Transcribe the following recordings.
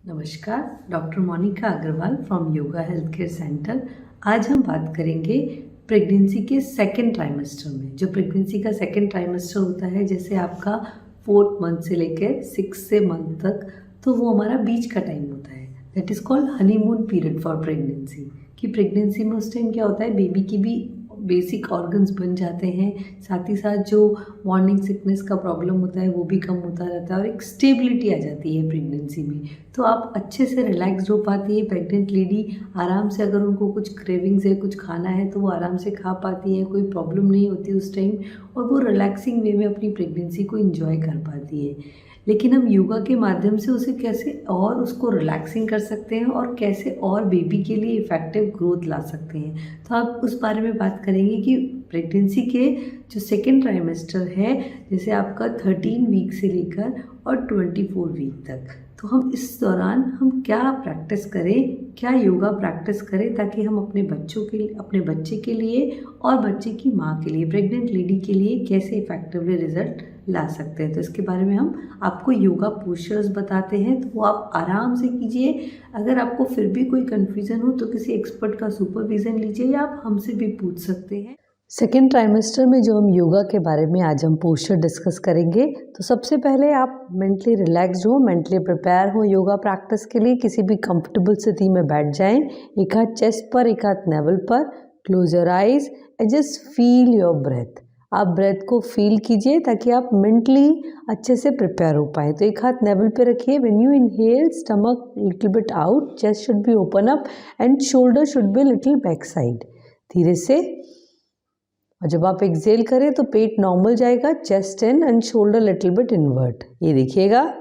नमस्कार, doctor Monika Agarwal from yoga health care centre. आज हम बात करेंगे प्रेगनेंसी के सेकेंड ट्राइमेस्टर में। जो प्रेगनेंसी का सेकेंड ट्राइमेस्टर होता है, जैसे आपका 4th मंथ से लेकर 6th मंथ तक, तो वो हमारा बीच का टाइम होता है। That is called honeymoon period for pregnancy. कि प्रेगनेंसी में उस टाइम क्या होता है, बेबी की भी बेसिक ऑर्गन्स बन जाते हैं, साथ ही साथ जो मॉर्निंग सिकनेस का प्रॉब्लम होता है वो भी कम होता रहता है और एक स्टेबिलिटी आ जाती है प्रेगनेंसी में। तो आप अच्छे से रिलैक्स हो पाती है प्रेग्नेंट लेडी। आराम से अगर उनको कुछ क्रेविंग्स है, कुछ खाना है, तो वो आराम से खा पाती है, कोई प्रॉब्लम नहीं होती उस टाइम, और वो रिलैक्सिंग वे में अपनी प्रेगनेंसी को इंजॉय कर पाती है। लेकिन हम योगा के माध्यम से उसे कैसे और उसको रिलैक्सिंग कर सकते हैं और कैसे और बेबी के लिए इफ़ेक्टिव ग्रोथ ला सकते हैं, तो आप उस बारे में बात करेंगे कि प्रेगनेंसी के जो सेकेंड ट्राइमेस्टर है, जैसे आपका 13 वीक से लेकर और 24 वीक तक, तो हम इस दौरान हम क्या प्रैक्टिस करें, क्या योगा प्रैक्टिस करें, ताकि हम अपने बच्चे के लिए और बच्चे की माँ के लिए, प्रेग्नेंट लेडी के लिए कैसे इफेक्टिवली रिजल्ट ला सकते हैं। तो इसके बारे में हम आपको योगा पोस्चर्स बताते हैं, तो वो आप आराम से कीजिए। अगर आपको फिर भी कोई कन्फ्यूज़न हो तो किसी एक्सपर्ट का सुपरविज़न लीजिए या आप हमसे भी पूछ सकते हैं। सेकेंड ट्राइमेस्टर में जो हम योगा के बारे में आज हम पोस्चर डिस्कस करेंगे, तो सबसे पहले आप मेंटली रिलैक्स्ड हो, मेंटली प्रिपेयर हो योगा प्रैक्टिस के लिए। किसी भी कंफर्टेबल स्थिति में बैठ जाएं, एक हाथ चेस्ट पर, एक हाथ नेवल पर। Close your eyes and just feel your breath. आप ब्रेथ को फील कीजिए ताकि आप मेंटली अच्छे से प्रिपेयर हो पाए। तो एक हाथ नेवल पे रखिए। When you inhale, stomach little bit out, chest should be open up and shoulder should be little back side. धीरे से, और जब आप एक्सेल करें तो पेट नॉर्मल जाएगा, chest in and shoulder little bit invert. ये देखिएगा।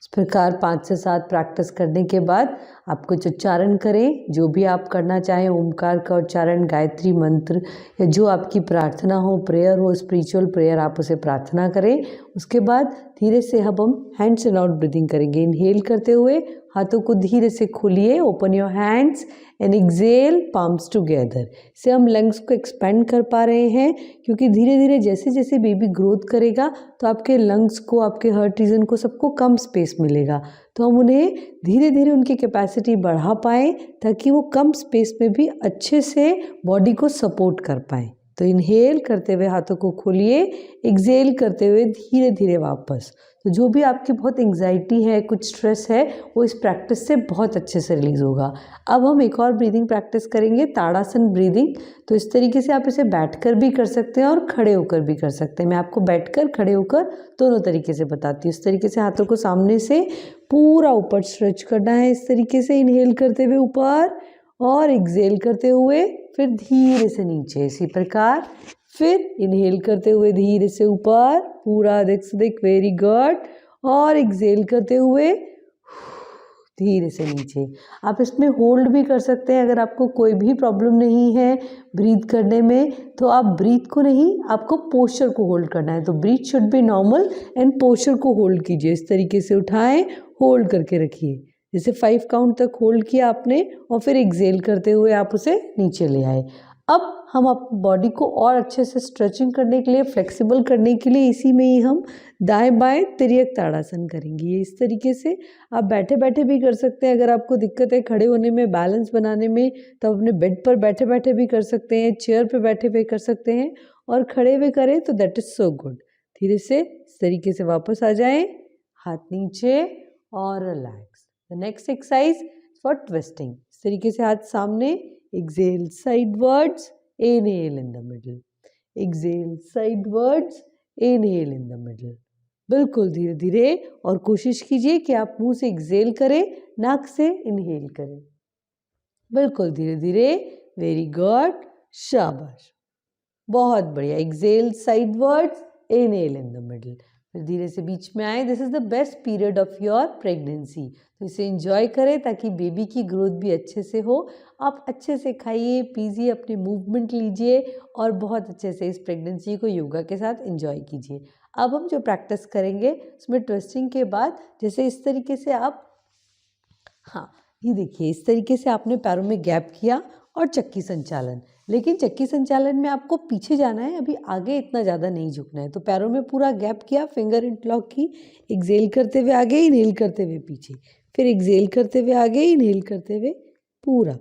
इस प्रकार 5 से 7 प्रैक्टिस करने के बाद आप कुछ उच्चारण करें, जो भी आप करना चाहें, ओमकार का उच्चारण, गायत्री मंत्र, या जो आपकी प्रार्थना हो, प्रेयर हो, स्पिरिचुअल प्रेयर, आप उसे प्रार्थना करें। उसके बाद धीरे से अब हम हैंड्स इन आउट ब्रीदिंग करेंगे। इनहेल करते हुए हाथों को धीरे से खोलिए, open your hands and exhale, palms together. से हम लंग्स को एक्सपेंड कर पा रहे हैं, क्योंकि धीरे धीरे जैसे जैसे बेबी ग्रोथ करेगा तो आपके लंग्स को, आपके हार्ट रीजन को, सबको कम स्पेस मिलेगा। तो हम उन्हें धीरे धीरे उनकी कैपेसिटी बढ़ा पाएँ ताकि वो कम स्पेस में भी अच्छे से बॉडी को सपोर्ट कर पाएँ। तो इनहेल करते हुए हाथों को खोलिए, एक्सेल करते हुए धीरे धीरे वापस। तो जो भी आपकी बहुत एंग्जाइटी है, कुछ स्ट्रेस है, वो इस प्रैक्टिस से बहुत अच्छे से रिलीज़ होगा। अब हम एक और ब्रीदिंग प्रैक्टिस करेंगे, ताड़ासन ब्रीदिंग। तो इस तरीके से आप इसे बैठकर भी कर सकते हैं और खड़े होकर भी कर सकते हैं। मैं आपको बैठकर, खड़े होकर दोनों तरीके से बताती हूँ। इस तरीके से हाथों को सामने से पूरा ऊपर स्ट्रेच करना है, इस तरीके से इनहेल करते हुए ऊपर और एक्सेल करते हुए फिर धीरे से नीचे, इसी प्रकार। फिर इनहेल करते हुए धीरे से ऊपर, पूरा दिख से दिख, वेरी गुड, और एक्सेल करते हुए धीरे से नीचे। आप इसमें होल्ड भी कर सकते हैं अगर आपको कोई भी प्रॉब्लम नहीं है ब्रीथ करने में, तो आप ब्रीथ को नहीं, आपको पोस्चर को होल्ड करना है। तो breath should be normal and posture को होल्ड कीजिए। इस तरीके से उठाएं, होल्ड करके रखिए। जैसे 5 काउंट तक होल्ड किया आपने और फिर एक्सेल करते हुए आप उसे नीचे ले आए। अब हम अपनी बॉडी को और अच्छे से स्ट्रेचिंग करने के लिए, फ्लेक्सिबल करने के लिए, इसी में ही हम दाएं बाएं तिर्यक ताड़ासन करेंगे। ये इस तरीके से आप बैठे बैठे भी कर सकते हैं। अगर आपको दिक्कत है खड़े होने में, बैलेंस बनाने में, तो अपने बेड पर बैठे बैठे भी कर सकते हैं, चेयर पर बैठे हुए कर सकते हैं, और खड़े हुए करें तो दैट इज़ सो गुड। धीरे से इस तरीके से वापस आ जाएं, हाथ नीचे और relax. The next exercise for twisting. इस तरीके से हाथ सामने, exhale sidewards, inhale in the middle, exhale sidewards, inhale in the middle. बिल्कुल धीरे धीरे, और कोशिश कीजिए कि आप मुंह से एक्सेल करें, नाक से इनहेल करें। बिल्कुल धीरे धीरे, वेरी गुड, शाबाश, बहुत बढ़िया। Exhale sidewards, inhale in the middle, फिर धीरे से बीच में आए। This is the best period of your pregnancy. तो इसे एंजॉय करें ताकि बेबी की ग्रोथ भी अच्छे से हो। आप अच्छे से खाइए, पीजिए, अपने मूवमेंट लीजिए और बहुत अच्छे से इस प्रेगनेंसी को योगा के साथ एंजॉय कीजिए। अब हम जो प्रैक्टिस करेंगे उसमें ट्विस्टिंग के बाद, जैसे इस तरीके से आप हाँ, ये देखिए इस तरीके से आपने पैरों में गैप किया और चक्की संचालन। लेकिन चक्की संचालन में आपको पीछे जाना है, अभी आगे इतना ज़्यादा नहीं झुकना है। तो पैरों में पूरा गैप किया, फिंगर इंटरलॉक की, एक्सेल करते हुए आगे, इनहेल करते हुए पीछे, फिर एक्सेल करते हुए आगे, इनहेल करते हुए पूरा।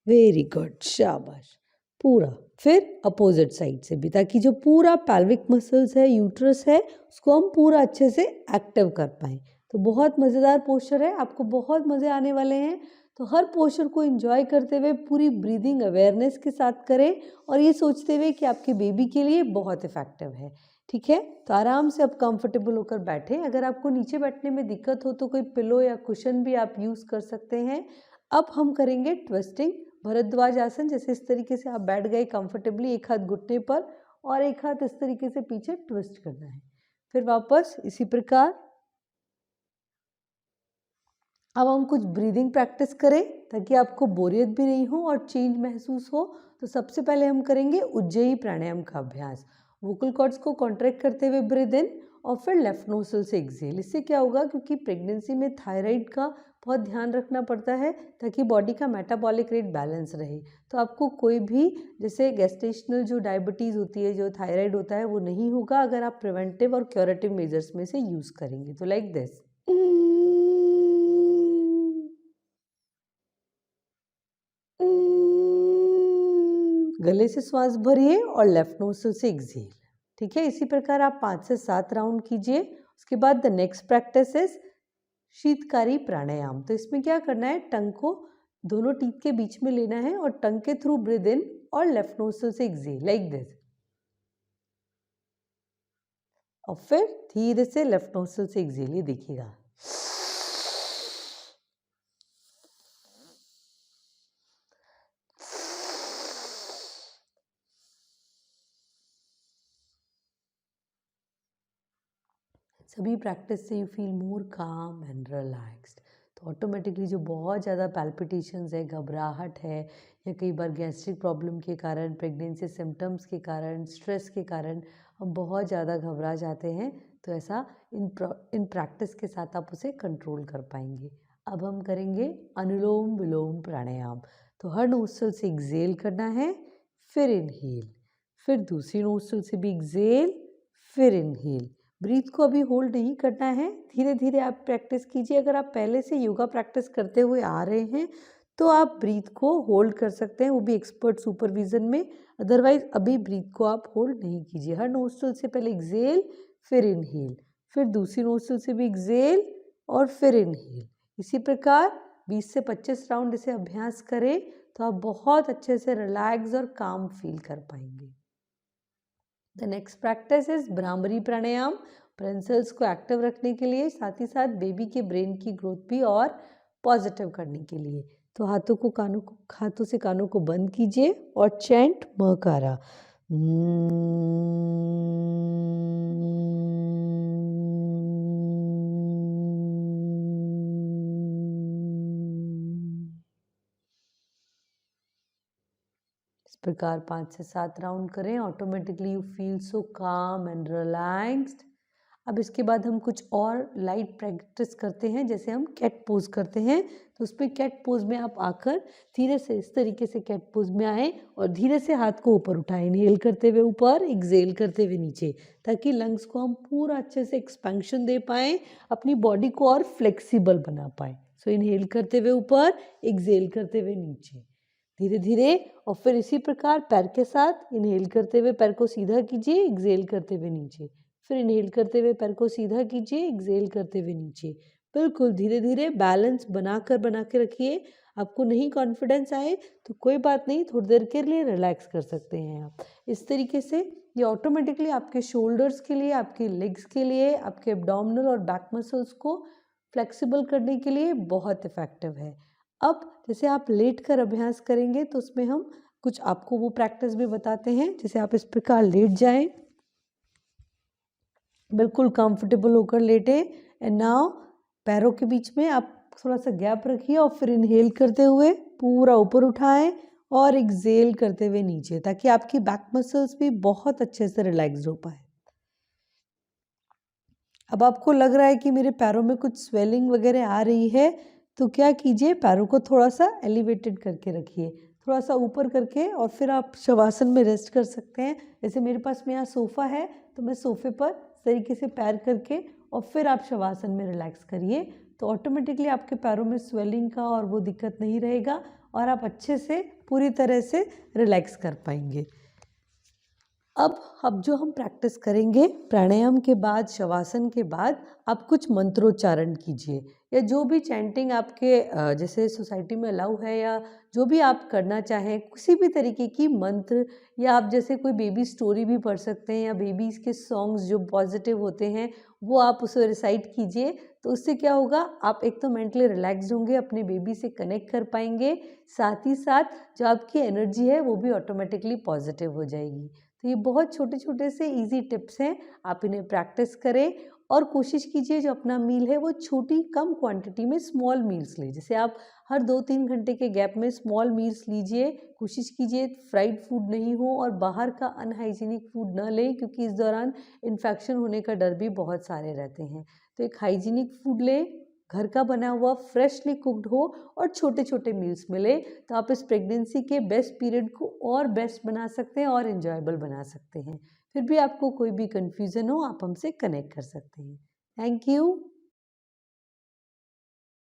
वेरी गुड, शाबाश। पूरा। फिर अपोजिट साइड से भी, ताकि जो पूरा पैल्विक मसल्स है, यूट्रस है, उसको हम पूरा अच्छे से एक्टिव कर पाएँ। तो बहुत मज़ेदार पोस्चर है, आपको बहुत मज़े आने वाले हैं। तो हर पोस्चर को एंजॉय करते हुए पूरी ब्रीदिंग अवेयरनेस के साथ करें और ये सोचते हुए कि आपके बेबी के लिए बहुत इफ़ेक्टिव है। ठीक है, तो आराम से अब कंफर्टेबल होकर बैठें। अगर आपको नीचे बैठने में दिक्कत हो तो कोई पिलो या कुशन भी आप यूज़ कर सकते हैं। अब हम करेंगे ट्विस्टिंग भरद्वाज आसन। जैसे इस तरीके से आप बैठ गए कंफर्टेबली, एक हाथ घुटने पर और एक हाथ इस तरीके से पीछे ट्विस्ट करना है। फिर वापस इसी प्रकार। अब हम कुछ ब्रीदिंग प्रैक्टिस करें ताकि आपको बोरियत भी नहीं हो और चेंज महसूस हो। तो सबसे पहले हम करेंगे उज्जयी प्राणायाम का अभ्यास। वोकल कॉर्ड्स को कॉन्ट्रैक्ट करते हुए ब्रीद इन और फिर लेफ्ट नोस्ट्रिल से एक्सेल। इससे क्या होगा, क्योंकि प्रेगनेंसी में थायराइड का बहुत ध्यान रखना पड़ता है ताकि बॉडी का मेटाबॉलिक रेट बैलेंस रहे। तो आपको कोई भी जैसे गेस्टेशनल जो डायबिटीज़ होती है, जो थायराइड होता है, वो नहीं होगा अगर आप प्रिवेंटिव और क्यूरेटिव मेजर्स में से यूज़ करेंगे। तो लाइक दिस। गले से श्वास भरिए और लेफ्ट नोस्ट्रिल से एक्सेल। ठीक है, इसी प्रकार आप 5 से 7 राउंड कीजिए। उसके बाद the next practice is Sheetkari प्राणायाम। तो इसमें क्या करना है, टंग को दोनों टीथ के बीच में लेना है और टंग के थ्रू ब्रीद इन और लेफ्ट नोस्ट्रिल से एक्सेल लाइक दिस। और फिर धीरे से लेफ्ट नोस्ट्रिल से एक्सेल, ये देखिएगा। सभी प्रैक्टिस से यू फील मोर काम एंड रिलैक्स्ड। तो ऑटोमेटिकली जो बहुत ज़्यादा पैल्पिटेशंस है, घबराहट है, या कई बार गैस्ट्रिक प्रॉब्लम के कारण, प्रेगनेंसी सिम्टम्स के कारण, स्ट्रेस के कारण हम बहुत ज़्यादा घबरा जाते हैं, तो ऐसा इन प्रैक्टिस के साथ आप उसे कंट्रोल कर पाएंगे। अब हम करेंगे अनुलोम विलोम प्राणायाम। तो हर नोस्ट्रिल से एक्सेल करना है, फिर इनहेल, फिर दूसरी नोस्ट्रिल से भी एक्सेल, फिर इनहेल। ब्रीथ को अभी होल्ड नहीं करना है, धीरे धीरे आप प्रैक्टिस कीजिए। अगर आप पहले से योगा प्रैक्टिस करते हुए आ रहे हैं तो आप ब्रीथ को होल्ड कर सकते हैं, वो भी एक्सपर्ट सुपरविजन में। अदरवाइज अभी ब्रीथ को आप होल्ड नहीं कीजिए। हर नोस्ट्रिल से पहले एक्सेल, फिर इनहेल, फिर दूसरी नोस्ट्रिल से भी एक्सेल और फिर इनहेल। इसी प्रकार 20 से 25 राउंड इसे अभ्यास करें तो आप बहुत अच्छे से रिलैक्स और काम फील कर पाएंगे। The next practice is bhramari pranayama. Brain cells को एक्टिव रखने के लिए, साथ ही साथ बेबी के ब्रेन की ग्रोथ भी और पॉजिटिव करने के लिए। तो हाथों से कानों को बंद कीजिए और चैंट मकारा। इस प्रकार 5 से 7 राउंड करें। ऑटोमेटिकली यू फील सो काम एंड रिलैक्स्ड। अब इसके बाद हम कुछ और लाइट प्रैक्टिस करते हैं। जैसे हम कैट पोज करते हैं, तो उस पर कैट पोज में आप आकर धीरे से इस तरीके से कैट पोज में आए और धीरे से हाथ को ऊपर उठाएं, इनहेल करते हुए ऊपर, एक्सेल करते हुए नीचे, ताकि लंग्स को हम पूरा अच्छे से एक्सपेंशन दे पाएँ, अपनी बॉडी को और फ्लेक्सिबल बना पाएँ। सो इनहेल करते हुए ऊपर, एक्सेल करते हुए नीचे, धीरे धीरे। और फिर इसी प्रकार पैर के साथ इनहेल करते हुए पैर को सीधा कीजिए, एक्सेल करते हुए नीचे, फिर इनहेल करते हुए पैर को सीधा कीजिए, एक्सेल करते हुए नीचे। बिल्कुल धीरे धीरे बैलेंस बना के रखिए। आपको नहीं कॉन्फिडेंस आए तो कोई बात नहीं, थोड़ी देर के लिए रिलैक्स कर सकते हैं आप। इस तरीके से ये ऑटोमेटिकली आपके शोल्डर्स के लिए, आपके लेग्स के लिए, आपके एब्डोमिनल और बैक मसल्स को फ्लेक्सिबल करने के लिए बहुत इफ़ेक्टिव है। अब जैसे आप लेट कर अभ्यास करेंगे तो उसमें हम कुछ आपको वो प्रैक्टिस भी बताते हैं। जैसे आप इस प्रकार लेट जाएं, बिल्कुल कंफर्टेबल होकर लेटें, एंड नाउ पैरों के बीच में आप थोड़ा सा गैप रखिए और फिर इनहेल करते हुए पूरा ऊपर उठाएं और एक्सेल करते हुए नीचे, ताकि आपकी बैक मसल्स भी बहुत अच्छे से रिलैक्स हो पाए। अब आपको लग रहा है कि मेरे पैरों में कुछ स्वेलिंग वगैरह आ रही है, तो क्या कीजिए, पैरों को थोड़ा सा एलिवेटेड करके रखिए, थोड़ा सा ऊपर करके, और फिर आप शवासन में रेस्ट कर सकते हैं। जैसे मेरे पास में यहाँ सोफ़ा है, तो मैं सोफ़े पर इस तरीके से पैर करके और फिर आप शवासन में रिलैक्स करिए, तो ऑटोमेटिकली आपके पैरों में स्वेलिंग का और वो दिक्कत नहीं रहेगा और आप अच्छे से पूरी तरह से रिलैक्स कर पाएंगे। अब जो हम प्रैक्टिस करेंगे, प्राणायाम के बाद, शवासन के बाद आप कुछ मंत्रोच्चारण कीजिए, या जो भी चैंटिंग आपके जैसे सोसाइटी में अलाउ है, या जो भी आप करना चाहें, किसी भी तरीके की मंत्र, या आप जैसे कोई बेबी स्टोरी भी पढ़ सकते हैं, या बेबीज़ के सॉन्ग्स जो पॉजिटिव होते हैं वो आप उसे रिसाइट कीजिए। तो उससे क्या होगा, आप एक तो मेंटली रिलैक्स्ड होंगे, अपने बेबी से कनेक्ट कर पाएंगे, साथ ही साथ जो आपकी एनर्जी है वो भी ऑटोमेटिकली पॉजिटिव हो जाएगी। तो ये बहुत छोटे छोटे से इजी टिप्स हैं, आप इन्हें प्रैक्टिस करें और कोशिश कीजिए जो अपना मील है वो छोटी कम क्वांटिटी में स्मॉल मील्स लें। जैसे आप हर 2-3 घंटे के गैप में स्मॉल मील्स लीजिए, कोशिश कीजिए फ्राइड फूड नहीं हो और बाहर का अनहाइजीनिक फूड ना लें, क्योंकि इस दौरान इन्फेक्शन होने का डर भी बहुत सारे रहते हैं। तो एक हाइजीनिक फूड लें, घर का बना हुआ फ्रेशली कुक्ड हो और छोटे छोटे मील्स मिले, तो आप इस प्रेगनेंसी के बेस्ट पीरियड को और बेस्ट बना सकते हैं और इन्जॉयबल बना सकते हैं। फिर भी आपको कोई भी कन्फ्यूज़न हो, आप हमसे कनेक्ट कर सकते हैं। Thank you.